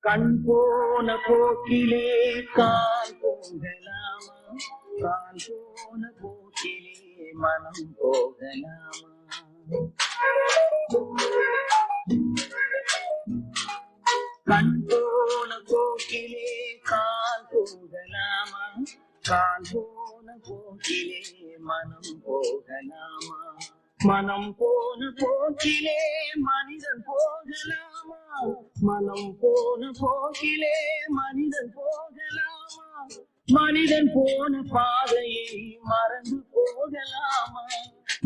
கண் போன போக்கிலே கால் போகலாமா, கால் போன போக்கிலே மனம் போகலாமா. கண் போன போக்கிலே கால் போகலாமா, கால் போன போக்கிலே மனம் போகலாமா. மனம் போன போக்கிலே மனிதன் போகலாமா, மனம் போன போக்கிலே மனிதன் போகலாமா. மனிதன் போன பாதையை மறந்து போகலாமா,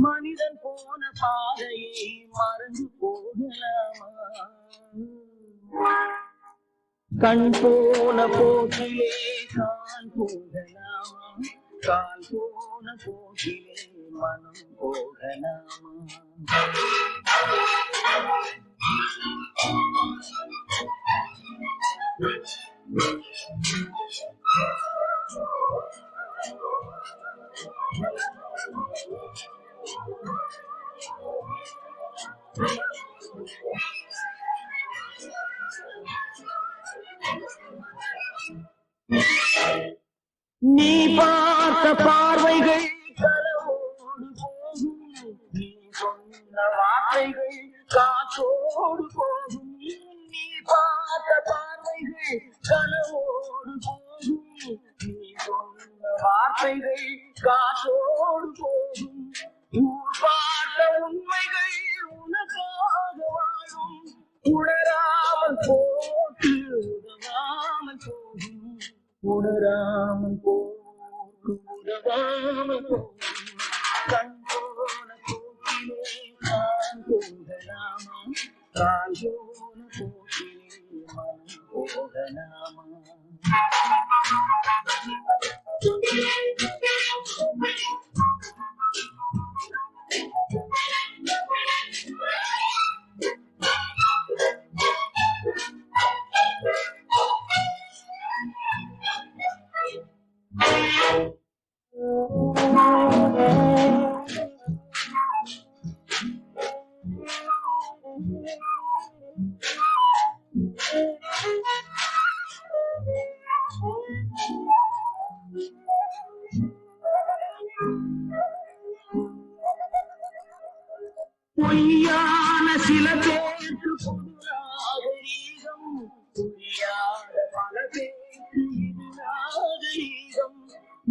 மனிதன் போன பாதையை மறந்து போகலாமா. கண் போன போக்கிலே கால் போகலாமா, கால் போன போக்கிலே மனம் போகலாமா. நீ பார்த்த பார்வைகள் களவோடு போகும், நீ சொன்ன வார்த்தைகள் காற்றோடு போகும். நீ பார்த்த பார்வைகள் களவோடு போகும், நீ சொன்ன வார்த்தைகள் காற்றோடு போகும். ஊர் பார்த்த உண்மைகள் உனக்காக வாழும், உணராமல் போட்டு உதவாமல் போகும், உணராமல் போக்கு உதவாமல் போகும். கண் போன போக்கிலே கால் போகலாமா, கால் போன போக்கிலே மனம் போகலாமா. பொய்யான சில பேருக்கு பொது நாகரீகம், புரியாத பல பேருக்கு இது நாகரீகம்.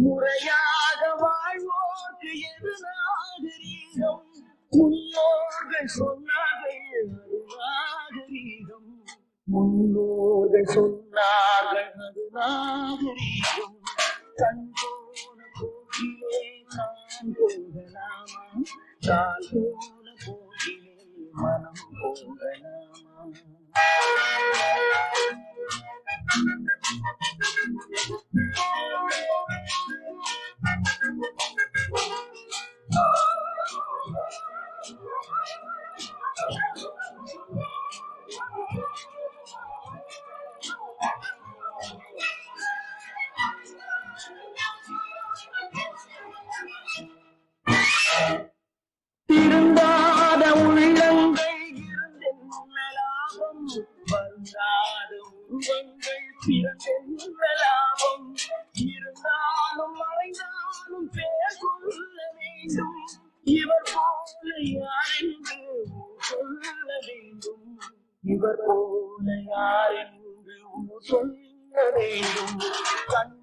முறையாக வாழ்வோர்க்கு எது நாகரீகம், முன்னோர்கள் சொன்னார்கள் அது நாகரீகம், முன்னோர்கள் சொன்னார்கள் அது நாகரீகம். கண் போன போக்கிலே நான் போகலாமா, கால் போன போக்கிலே மனம் போகலாமா. திருந்தாத உள்ளங்கள் இருந்தென்ன லாபம், வருந்தாத உருவங்கள் பிறந்தென்ன லாபம். இருந்தாலும் மறைந்தாலும் பேர் கொள்ள வேண்டும், இவர் போல யாரென்று சொல்ல வேண்டும், இவர் போல யாரென்று சொல்ல வேண்டும். கண்